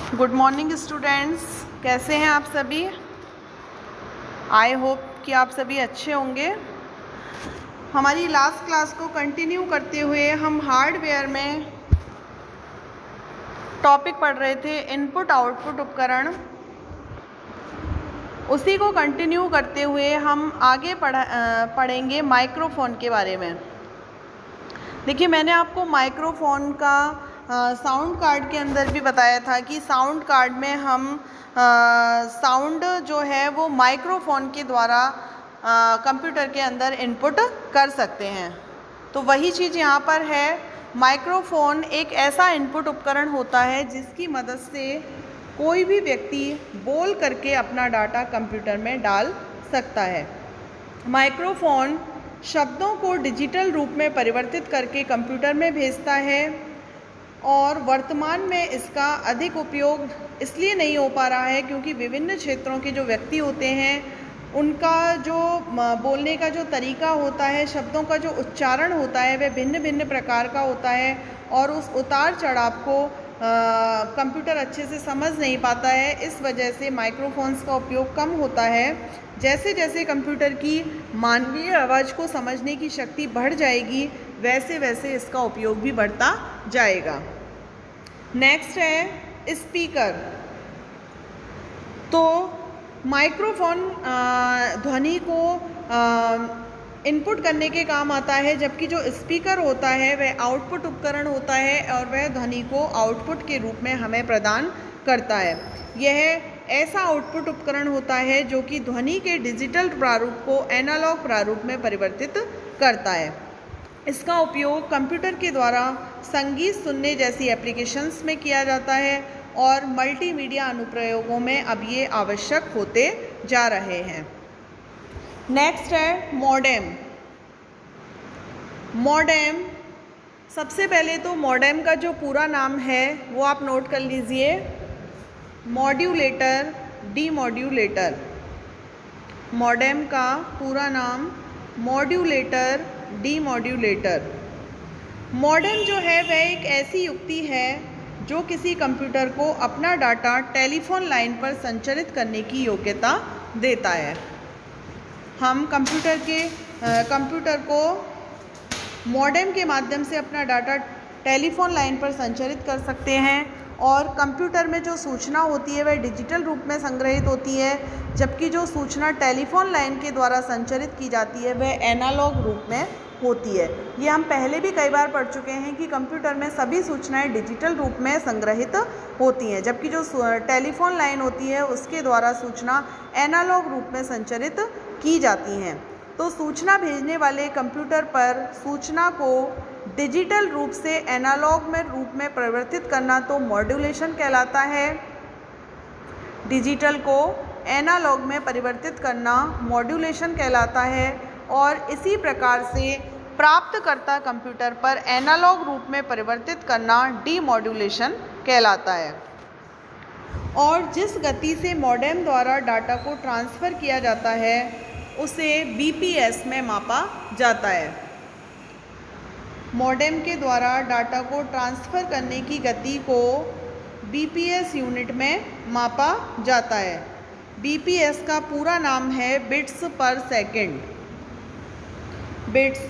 Good morning students, कैसे हैं आप सभी। आई होप कि आप सभी अच्छे होंगे। हमारी लास्ट क्लास को कंटिन्यू करते हुए हम हार्डवेयर में टॉपिक पढ़ रहे थे इनपुट आउटपुट उपकरण। उसी को कंटिन्यू करते हुए हम आगे पढ़ेंगे माइक्रोफोन के बारे में। देखिए, मैंने आपको माइक्रोफोन का साउंड कार्ड के अंदर भी बताया था कि साउंड कार्ड में हम साउंड जो है वो माइक्रोफोन के द्वारा कंप्यूटर के अंदर इनपुट कर सकते हैं। तो वही चीज़ यहाँ पर है। माइक्रोफोन एक ऐसा इनपुट उपकरण होता है जिसकी मदद से कोई भी व्यक्ति बोल करके अपना डाटा कंप्यूटर में डाल सकता है। माइक्रोफोन शब्दों को डिजिटल रूप में परिवर्तित करके कंप्यूटर में भेजता है और वर्तमान में इसका अधिक उपयोग इसलिए नहीं हो पा रहा है क्योंकि विभिन्न क्षेत्रों के जो व्यक्ति होते हैं उनका जो बोलने का जो तरीका होता है, शब्दों का जो उच्चारण होता है वह भिन्न भिन्न प्रकार का होता है और उस उतार चढ़ाव को कंप्यूटर अच्छे से समझ नहीं पाता है। इस वजह से माइक्रोफोन्स का उपयोग कम होता है। जैसे जैसे कंप्यूटर की मानवीय आवाज़ को समझने की शक्ति बढ़ जाएगी वैसे वैसे इसका उपयोग भी बढ़ता जाएगा। नेक्स्ट है स्पीकर। तो माइक्रोफोन ध्वनि को इनपुट करने के काम आता है, जबकि जो स्पीकर होता है वह आउटपुट उपकरण होता है और वह ध्वनि को आउटपुट के रूप में हमें प्रदान करता है। यह ऐसा आउटपुट उपकरण होता है जो कि ध्वनि के डिजिटल प्रारूप को एनालॉग प्रारूप में परिवर्तित करता है। इसका उपयोग कंप्यूटर के द्वारा संगीत सुनने जैसी एप्लीकेशंस में किया जाता है और मल्टीमीडिया अनुप्रयोगों में अब ये आवश्यक होते जा रहे हैं। नेक्स्ट है मॉडेम। मॉडेम, सबसे पहले तो मॉडेम का जो पूरा नाम है वो आप नोट कर लीजिए। Modulator, demodulator. मॉडेम का पूरा नाम मॉड्यूलेटर, डीमॉड्यूलेटर। मॉडेम जो है वह एक ऐसी युक्ति है जो किसी कंप्यूटर को अपना डाटा टेलीफोन लाइन पर संचारित करने की योग्यता देता है। हम कंप्यूटर को मॉडेम के माध्यम से अपना डाटा टेलीफोन लाइन पर संचारित कर सकते हैं और कंप्यूटर में जो सूचना होती है वह डिजिटल रूप में संग्रहित होती है, जबकि जो सूचना टेलीफोन लाइन के द्वारा संचारित की जाती है वह एनालॉग रूप में होती है। ये हम पहले भी कई बार पढ़ चुके हैं कि कंप्यूटर में सभी सूचनाएं डिजिटल रूप में संग्रहित होती हैं, जबकि जो टेलीफोन लाइन होती है उसके द्वारा सूचना एनालॉग रूप में संचारित की जाती हैं। तो सूचना भेजने वाले कंप्यूटर पर सूचना को डिजिटल रूप से एनालॉग में रूप में परिवर्तित करना तो मॉड्यूलेशन कहलाता है। डिजिटल को एनालॉग में परिवर्तित करना मॉड्यूलेशन कहलाता है और इसी प्रकार से प्राप्तकर्ता कंप्यूटर पर एनालॉग रूप में परिवर्तित करना डीमॉड्यूलेशन कहलाता है। और जिस गति से मॉडेम द्वारा डाटा को ट्रांसफ़र किया जाता है उसे बीपीएस में मापा जाता है। मॉडेम के द्वारा डाटा को ट्रांसफ़र करने की गति को बीपीएस यूनिट में मापा जाता है। बीपीएस का पूरा नाम है बिट्स पर सेकंड। बिट्स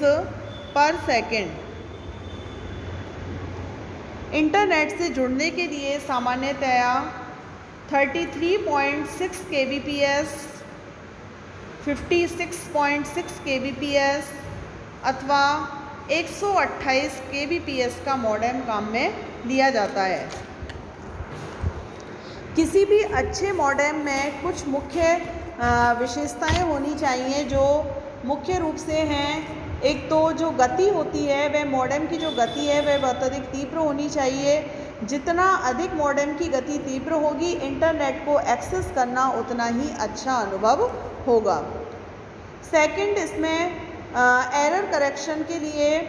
पर सेकंड। इंटरनेट से जुड़ने के लिए सामान्यतया 33.6 kbps, 56.6 kbps अथवा 128 kbps का मॉडेम काम में लिया जाता है। किसी भी अच्छे मॉडेम में कुछ मुख्य विशेषताएं होनी चाहिए जो मुख्य रूप से हैं। एक तो जो गति होती है वह मॉडेम की जो गति है वह बहुत अधिक तीव्र होनी चाहिए। जितना अधिक मॉडेम की गति तीव्र होगी इंटरनेट को एक्सेस करना उतना ही अच्छा अनुभव होगा। सेकंड, इसमें एरर करेक्शन के लिए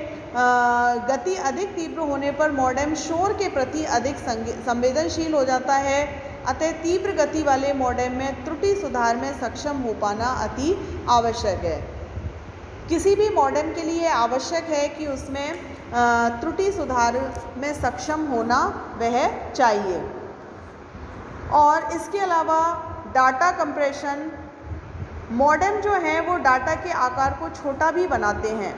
गति अधिक तीव्र होने पर मॉडेम शोर के प्रति अधिक संवेदनशील हो जाता है। अतः तीव्र गति वाले मॉडेम में त्रुटि सुधार में सक्षम हो पाना अति आवश्यक है। किसी भी मॉडेम के लिए आवश्यक है कि उसमें त्रुटि सुधार में सक्षम होना वह चाहिए। और इसके अलावा डाटा कंप्रेशन, मॉडेम जो है वो डाटा के आकार को छोटा भी बनाते हैं।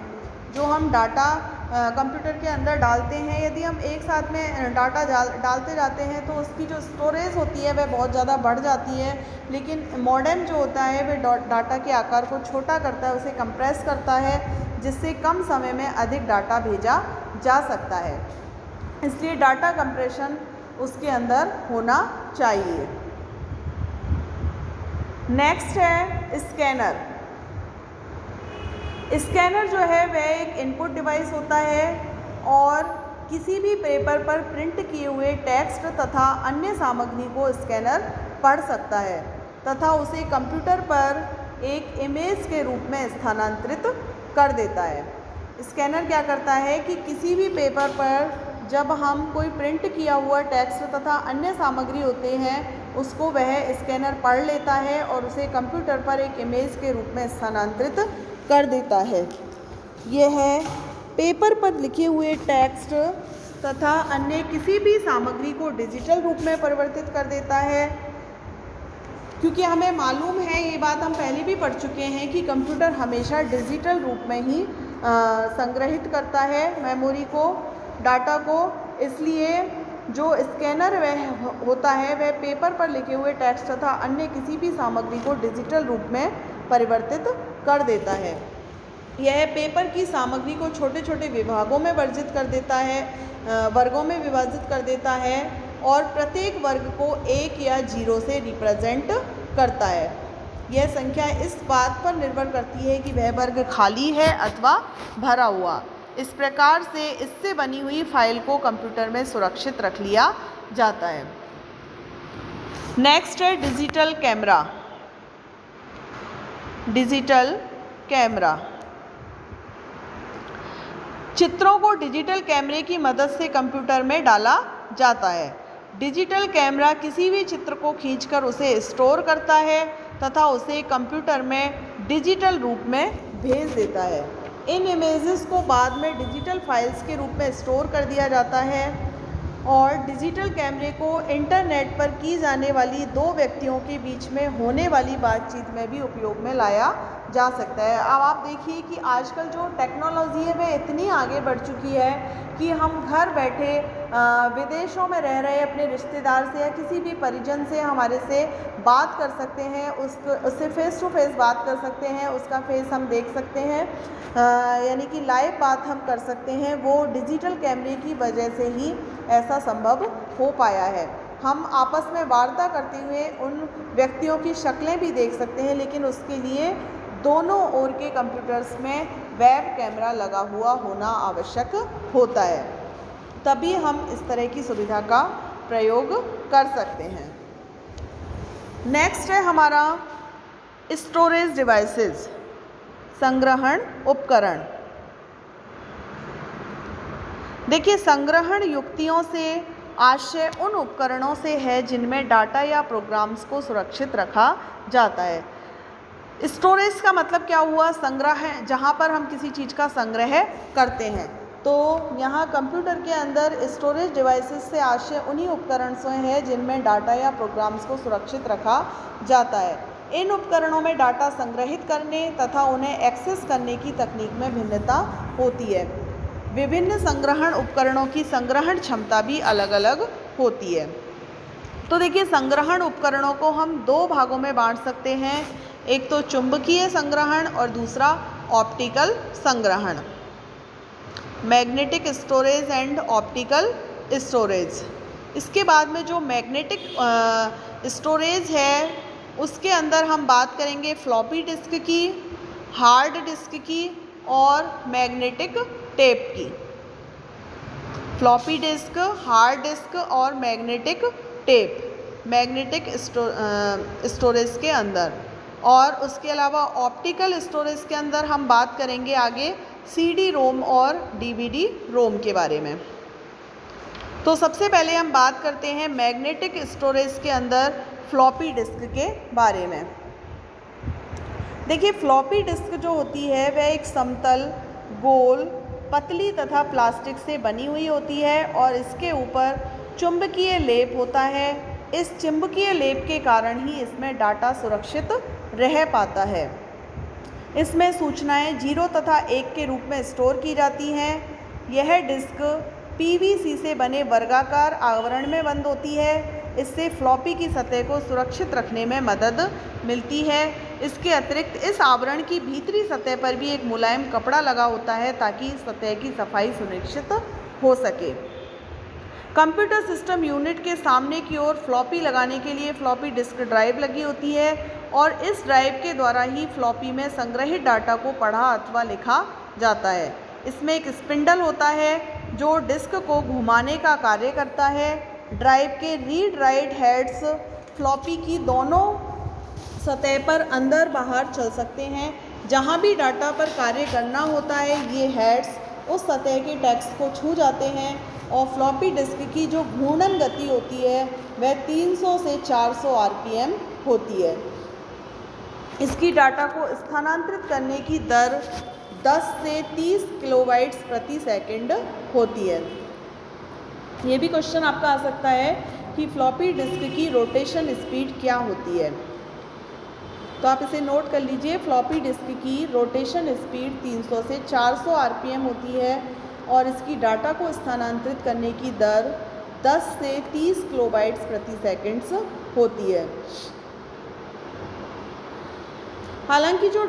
जो हम डाटा कंप्यूटर के अंदर डालते हैं, यदि हम एक साथ में डाटा डालते जाते हैं तो उसकी जो स्टोरेज होती है वह बहुत ज़्यादा बढ़ जाती है, लेकिन मॉडेम जो होता है वह डाटा के आकार को छोटा करता है, उसे कंप्रेस करता है, जिससे कम समय में अधिक डाटा भेजा जा सकता है। इसलिए डाटा कंप्रेशन उसके अंदर होना चाहिए। नेक्स्ट है स्कैनर। स्कैनर जो है वह एक इनपुट डिवाइस होता है और किसी भी पेपर पर प्रिंट किए हुए टेक्स्ट तथा अन्य सामग्री को स्कैनर पढ़ सकता है तथा उसे कंप्यूटर पर एक इमेज के रूप में स्थानांतरित कर देता है। स्कैनर क्या करता है कि किसी भी पेपर पर जब हम कोई प्रिंट किया हुआ टेक्स्ट तथा अन्य सामग्री होते हैं उसको वह स्कैनर पढ़ लेता है और उसे कंप्यूटर पर एक इमेज के रूप में स्थानांतरित कर देता है। यह पेपर पर लिखे हुए टेक्स्ट तथा अन्य किसी भी सामग्री को डिजिटल रूप में परिवर्तित कर देता है, क्योंकि हमें मालूम है, ये बात हम पहले भी पढ़ चुके हैं कि कंप्यूटर हमेशा डिजिटल रूप में ही संग्रहित करता है मेमोरी को, डाटा को। इसलिए जो स्कैनर वह होता है वह पेपर पर लिखे हुए टेक्स्ट तथा अन्य किसी भी सामग्री को डिजिटल रूप में परिवर्तित कर देता है। यह पेपर की सामग्री को छोटे छोटे विभागों में वर्जित कर देता है, वर्गों में विभाजित कर देता है और प्रत्येक वर्ग को 1 या 0 से रिप्रेजेंट करता है। यह संख्या इस बात पर निर्भर करती है कि वह वर्ग खाली है अथवा भरा हुआ। इस प्रकार से इससे बनी हुई फाइल को कंप्यूटर में सुरक्षित रख लिया जाता है। नेक्स्ट है डिजिटल कैमरा। डिजिटल कैमरा चित्रों को डिजिटल कैमरे की मदद से कंप्यूटर में डाला जाता है। डिजिटल कैमरा किसी भी चित्र को खींचकर उसे स्टोर करता है तथा उसे कंप्यूटर में डिजिटल रूप में भेज देता है। इन इमेजेस को बाद में डिजिटल फाइल्स के रूप में स्टोर कर दिया जाता है और डिजिटल कैमरे को इंटरनेट पर की जाने वाली 2 व्यक्तियों के बीच में होने वाली बातचीत में भी उपयोग में लाया जा सकता है। अब आप देखिए कि आजकल जो टेक्नोलॉजी है वह इतनी आगे बढ़ चुकी है कि हम घर बैठे विदेशों में रह रहे अपने रिश्तेदार से या किसी भी परिजन से हमारे से बात कर सकते हैं, उससे फेस टू फेस बात कर सकते हैं, उसका फेस हम देख सकते हैं, यानी कि लाइव बात हम कर सकते हैं। वो डिजिटल कैमरे की वजह से ही ऐसा संभव हो पाया है। हम आपस में वार्ता करते हुए उन व्यक्तियों की शक्लें भी देख सकते हैं, लेकिन उसके लिए दोनों ओर के कंप्यूटर्स में वेब कैमरा लगा हुआ होना आवश्यक होता है, तभी हम इस तरह की सुविधा का प्रयोग कर सकते हैं। नेक्स्ट है हमारा स्टोरेज डिवाइसेस, संग्रहण उपकरण। देखिए, संग्रहण युक्तियों से आशय उन उपकरणों से है जिनमें डाटा या प्रोग्राम्स को सुरक्षित रखा जाता है। स्टोरेज का मतलब क्या हुआ? संग्रह है, जहाँ पर हम किसी चीज़ का संग्रह करते हैं। तो यहाँ कंप्यूटर के अंदर स्टोरेज डिवाइसेस से आशय उन्हीं उपकरण से है जिनमें डाटा या प्रोग्राम्स को सुरक्षित रखा जाता है। इन उपकरणों में डाटा संग्रहित करने तथा उन्हें एक्सेस करने की तकनीक में भिन्नता होती है। विभिन्न संग्रहण उपकरणों की संग्रहण क्षमता भी अलग अलग होती है। तो देखिए, संग्रहण उपकरणों को हम 2 भागों में बांट सकते हैं, एक तो चुंबकीय संग्रहण और दूसरा ऑप्टिकल संग्रहण। Magnetic storage and optical storage. इसके बाद में जो मैग्नेटिक स्टोरेज है उसके अंदर हम बात करेंगे फ्लॉपी डिस्क की, हार्ड डिस्क की और मैग्नेटिक टेप की। फ्लॉपी डिस्क, हार्ड डिस्क और मैग्नेटिक टेप मैग्नेटिक स्टोरेज के अंदर। और उसके अलावा ऑप्टिकल स्टोरेज के अंदर हम बात करेंगे आगे CD रोम और DVD रोम के बारे में। तो सबसे पहले हम बात करते हैं मैग्नेटिक स्टोरेज के अंदर फ्लॉपी डिस्क के बारे में। देखिए, फ्लॉपी डिस्क जो होती है वह एक समतल, गोल, पतली तथा प्लास्टिक से बनी हुई होती है और इसके ऊपर चुंबकीय लेप होता है इस चुंबकीय लेप के कारण ही इसमें डाटा सुरक्षित रह पाता है। इसमें सूचनाएं 0 तथा 1 के रूप में स्टोर की जाती हैं। यह डिस्क पीवीसी से बने वर्गाकार आवरण में बंद होती है। इससे फ्लॉपी की सतह को सुरक्षित रखने में मदद मिलती है। इसके अतिरिक्त इस आवरण की भीतरी सतह पर भी एक मुलायम कपड़ा लगा होता है ताकि सतह की सफाई सुनिश्चित हो सके। कंप्यूटर सिस्टम यूनिट के सामने की ओर फ्लॉपी लगाने के लिए फ्लॉपी डिस्क ड्राइव लगी होती है और इस ड्राइव के द्वारा ही फ्लॉपी में संग्रहित डाटा को पढ़ा अथवा लिखा जाता है। इसमें एक स्पिंडल होता है जो डिस्क को घुमाने का कार्य करता है। ड्राइव के रीड राइट हेड्स फ्लॉपी की दोनों सतह पर अंदर बाहर चल सकते हैं। जहां भी डाटा पर कार्य करना होता है ये हेड्स उस सतह के टेक्स्ट को छू जाते हैं और फ्लॉपी डिस्क की जो घूर्णन गति होती है वह 300 से 400 आरपीएम होती है। इसकी डाटा को स्थानांतरित करने की दर 10 से 30 किलोबाइट्स प्रति सेकंड होती है। ये भी क्वेश्चन आपका आ सकता है कि फ्लॉपी डिस्क की रोटेशन स्पीड क्या होती है, तो आप इसे नोट कर लीजिए। फ्लॉपी डिस्क की रोटेशन स्पीड 300 से 400 आरपीएम होती है और इसकी डाटा को स्थानांतरित करने की दर 10 से 30 किलोबाइट्स प्रति सेकंड्स होती है। हालांकि जो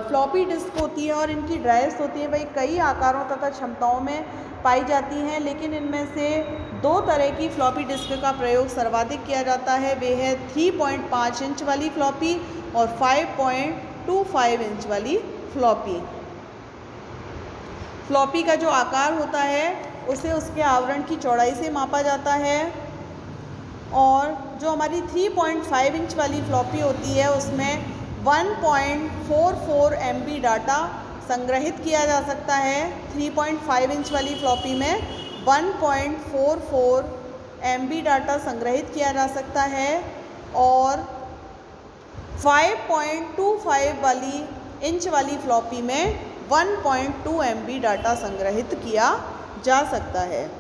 फ्लॉपी डिस्क होती है और इनकी ड्राइव्स होती हैं वही कई आकारों तथा क्षमताओं में पाई जाती हैं, लेकिन इनमें से 2 तरह की फ्लॉपी डिस्क का प्रयोग सर्वाधिक किया जाता है। वे है 3.5 इंच वाली फ्लॉपी और 5.25 इंच वाली फ्लॉपी। फ्लॉपी का जो आकार होता है उसे उसके आवरण की चौड़ाई से मापा जाता है और जो हमारी 3.5 इंच वाली फ्लॉपी होती है उसमें 1.44 MB डाटा संग्रहित किया जा सकता है। 3.5 इंच वाली फ्लॉपी में 1.44 MB डाटा संग्रहित किया जा सकता है और 5.25 इंच वाली फ्लॉपी में 1.2 MB डाटा संग्रहित किया जा सकता है।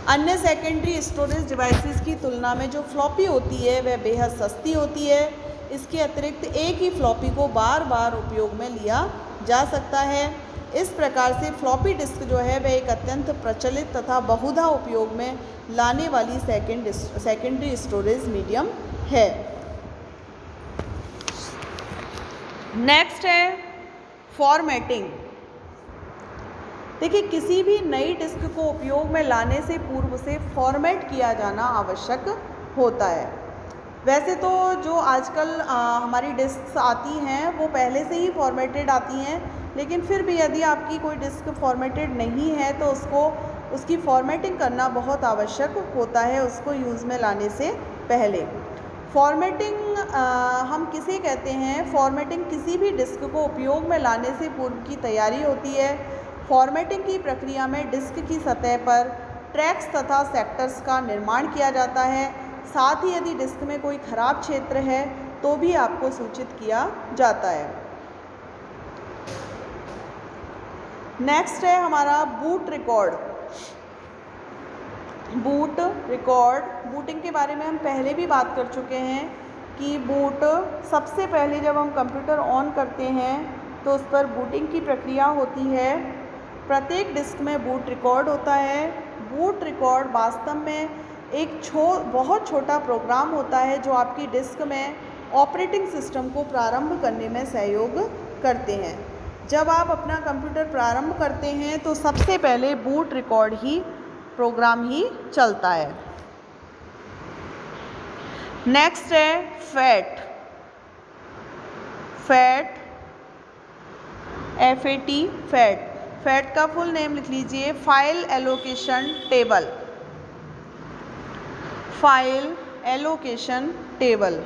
अन्य सेकेंडरी स्टोरेज डिवाइसेस की तुलना में जो फ्लॉपी होती है वह बेहद सस्ती होती है। इसके अतिरिक्त एक ही फ्लॉपी को बार बार उपयोग में लिया जा सकता है। इस प्रकार से फ्लॉपी डिस्क जो है वह एक अत्यंत प्रचलित तथा बहुधा उपयोग में लाने वाली सेकेंडरी स्टोरेज मीडियम है। नेक्स्ट है फॉर्मेटिंग। देखिए, किसी भी नई डिस्क को उपयोग में लाने से पूर्व से फॉर्मेट किया जाना आवश्यक होता है। वैसे तो जो आजकल हमारी डिस्क्स आती हैं वो पहले से ही फॉर्मेटेड आती हैं, लेकिन फिर भी यदि आपकी कोई डिस्क फॉर्मेटेड नहीं है तो उसकी फॉर्मेटिंग करना बहुत आवश्यक होता है उसको यूज़ में लाने से पहले। फॉर्मेटिंग हम किसे कहते हैं? फॉर्मेटिंग किसी भी डिस्क को उपयोग में लाने से पूर्व की तैयारी होती है। फॉर्मेटिंग की प्रक्रिया में डिस्क की सतह पर ट्रैक्स तथा सेक्टर्स का निर्माण किया जाता है। साथ ही यदि डिस्क में कोई खराब क्षेत्र है तो भी आपको सूचित किया जाता है। नेक्स्ट है हमारा boot record. Boot record, booting के बारे में हम पहले भी बात कर चुके हैं कि बूट सबसे पहले जब हम कंप्यूटर ऑन करते हैं तो उस पर बूटिंग की प्रक्रिया होती है। प्रत्येक डिस्क में बूट रिकॉर्ड होता है। बूट रिकॉर्ड वास्तव में एक बहुत छोटा प्रोग्राम होता है जो आपकी डिस्क में ऑपरेटिंग सिस्टम को प्रारंभ करने में सहयोग करते हैं। जब आप अपना कंप्यूटर प्रारंभ करते हैं तो सबसे पहले बूट रिकॉर्ड ही प्रोग्राम ही चलता है। नेक्स्ट है फैट। फैट फैट का फुल नेम लिख लीजिए, file allocation table. File allocation table.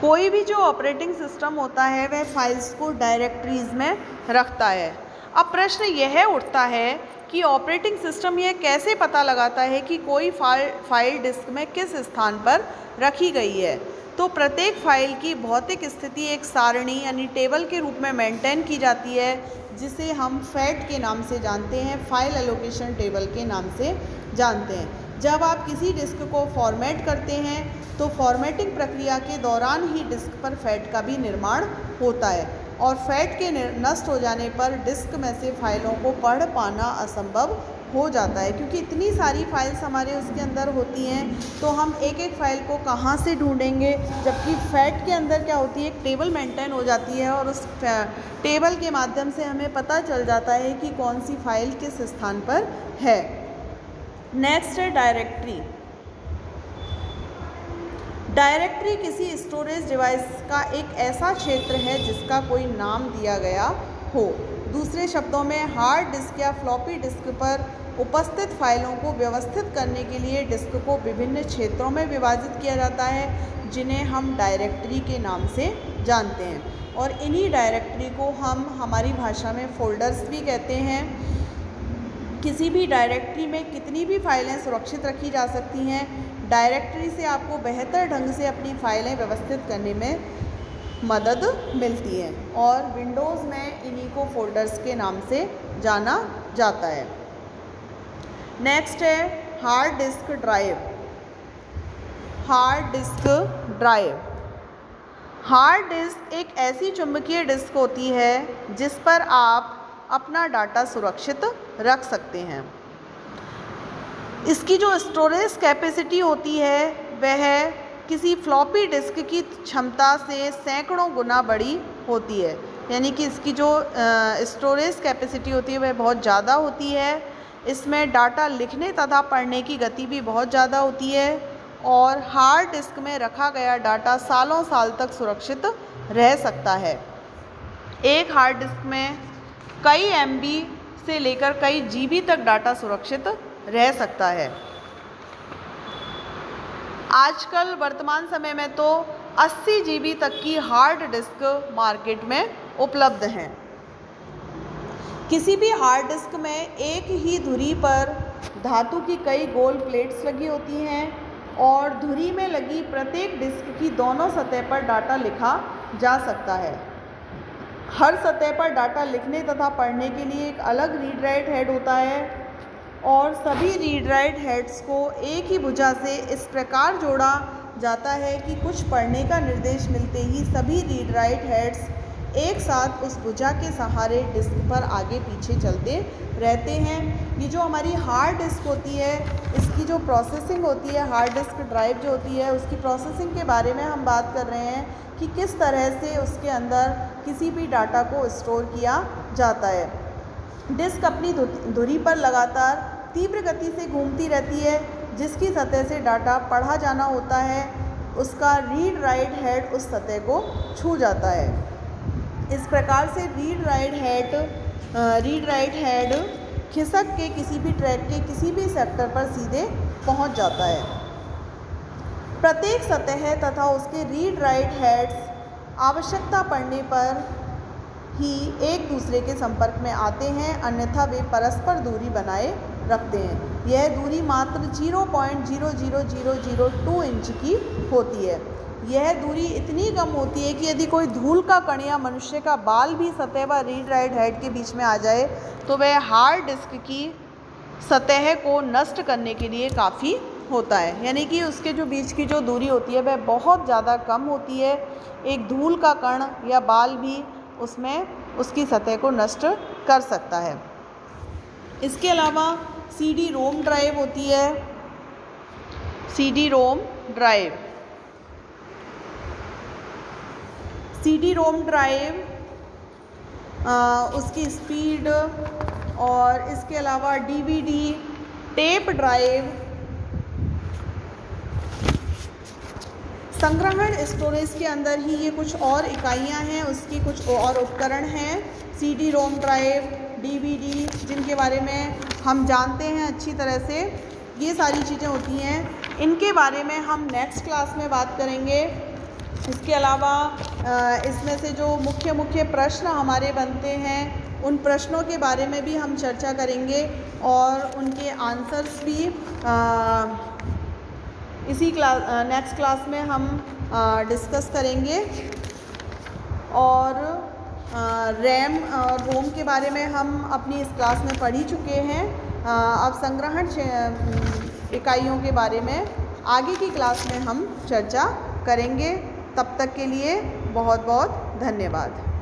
कोई भी जो ऑपरेटिंग सिस्टम होता है वह फाइल्स को डायरेक्टरीज में रखता है। अब प्रश्न यह उठता है कि ऑपरेटिंग सिस्टम यह कैसे पता लगाता है कि कोई फाइल डिस्क में किस स्थान पर रखी गई है। तो प्रत्येक फाइल की भौतिक स्थिति एक सारणी यानी टेबल के रूप में मेंटेन की जाती है, जिसे हम फैट के नाम से जानते हैं, फाइल एलोकेशन टेबल के नाम से जानते हैं। जब आप किसी डिस्क को फॉर्मेट करते हैं तो फॉर्मेटिंग प्रक्रिया के दौरान ही डिस्क पर फैट का भी निर्माण होता है और फैट के नष्ट हो जाने पर डिस्क में से फाइलों को पढ़ पाना असंभव हो जाता है, क्योंकि इतनी सारी फाइल्स हमारे उसके अंदर होती हैं तो हम एक एक फ़ाइल को कहाँ से ढूंढेंगे। जबकि फैट के अंदर क्या होती है, एक टेबल मेंटेन हो जाती है और उस टेबल के माध्यम से हमें पता चल जाता है कि कौन सी फाइल किस स्थान पर है। नेक्स्ट है डायरेक्टरी। डायरेक्टरी किसी स्टोरेज डिवाइस का एक ऐसा क्षेत्र है जिसका कोई नाम दिया गया हो। दूसरे शब्दों में हार्ड डिस्क या फ्लॉपी डिस्क पर उपस्थित फाइलों को व्यवस्थित करने के लिए डिस्क को विभिन्न क्षेत्रों में विभाजित किया जाता है, जिन्हें हम डायरेक्टरी के नाम से जानते हैं। और इन्हीं डायरेक्टरी को हम हमारी भाषा में फ़ोल्डर्स भी कहते हैं। किसी भी डायरेक्टरी में कितनी भी फाइलें सुरक्षित रखी जा सकती हैं। डायरेक्टरी से आपको बेहतर ढंग से अपनी फ़ाइलें व्यवस्थित करने में मदद मिलती है और विंडोज़ में इन्हीं को फ़ोल्डर्स के नाम से जाना जाता है। नेक्स्ट है hard disk drive. Hard disk drive, hard disk एक ऐसी चुंबकीय डिस्क होती है जिस पर आप अपना डाटा सुरक्षित रख सकते हैं। इसकी जो स्टोरेज कैपेसिटी होती है वह किसी फ्लॉपी डिस्क की क्षमता से सैकड़ों गुना बड़ी होती है, यानी कि इसकी जो स्टोरेज कैपेसिटी होती है वह बहुत ज़्यादा होती है। इसमें डाटा लिखने तथा पढ़ने की गति भी बहुत ज़्यादा होती है और हार्ड डिस्क में रखा गया डाटा सालों साल तक सुरक्षित रह सकता है। एक हार्ड डिस्क में कई MB से लेकर कई GB तक डाटा सुरक्षित रह सकता है। आजकल वर्तमान समय में तो 80 GB तक की हार्ड डिस्क मार्केट में उपलब्ध हैं। किसी भी हार्ड डिस्क में एक ही धुरी पर धातु की कई गोल प्लेट्स लगी होती हैं और धुरी में लगी प्रत्येक डिस्क की दोनों सतह पर डाटा लिखा जा सकता है। हर सतह पर डाटा लिखने तथा पढ़ने के लिए एक अलग रीड राइट हेड होता है और सभी रीड राइट हेड्स को एक ही भुजा से इस प्रकार जोड़ा जाता है कि कुछ पढ़ने का निर्देश मिलते ही सभी रीड राइट हेड्स एक साथ उस भुजा के सहारे डिस्क पर आगे पीछे चलते रहते हैं। ये जो हमारी हार्ड डिस्क होती है इसकी जो प्रोसेसिंग होती है, हार्ड डिस्क ड्राइव जो होती है उसकी प्रोसेसिंग के बारे में हम बात कर रहे हैं कि किस तरह से उसके अंदर किसी भी डाटा को स्टोर किया जाता है। डिस्क अपनी धुरी पर लगातार तीव्र गति से घूमती रहती है। जिसकी सतह से डाटा पढ़ा जाना होता है उसका रीड राइट हेड उस सतह को छू जाता है। इस प्रकार से रीड राइट हेड खिसक के किसी भी ट्रैक के किसी भी सेक्टर पर सीधे पहुंच जाता है। प्रत्येक सतह तथा उसके रीड राइट हेड्स आवश्यकता पड़ने पर ही एक दूसरे के संपर्क में आते हैं, अन्यथा वे परस्पर दूरी बनाए रखते हैं। यह दूरी मात्र 0.00002 इंच की होती है। यह दूरी इतनी कम होती है कि यदि कोई धूल का कण या मनुष्य का बाल भी सतह व रीड राइट हेड के बीच में आ जाए तो वह हार्ड डिस्क की सतह को नष्ट करने के लिए काफ़ी होता है, यानी कि उसके जो बीच की जो दूरी होती है वह बहुत ज़्यादा कम होती है। एक धूल का कण या बाल भी उसमें उसकी सतह को नष्ट कर सकता है। इसके अलावा CD-ROM ड्राइव होती है। CD-ROM ड्राइव उसकी स्पीड और इसके अलावा DVD टेप ड्राइव संग्रहण स्टोरेज के अंदर ही ये कुछ और इकाइयाँ हैं, उसकी कुछ और उपकरण हैं। CD-ROM ड्राइव, DVD जिनके बारे में हम जानते हैं अच्छी तरह से, ये सारी चीज़ें होती हैं। इनके बारे में हम नेक्स्ट क्लास में बात करेंगे। इसके अलावा इसमें से जो मुख्य प्रश्न हमारे बनते हैं उन प्रश्नों के बारे में भी हम चर्चा करेंगे और उनके आंसर्स भी इसी नेक्स्ट क्लास में हम डिस्कस करेंगे। और रैम और रोम के बारे में हम अपनी इस क्लास में पढ़ ही चुके हैं। अब संग्रहण इकाइयों के बारे में आगे की क्लास में हम चर्चा करेंगे। तब तक के लिए बहुत बहुत धन्यवाद।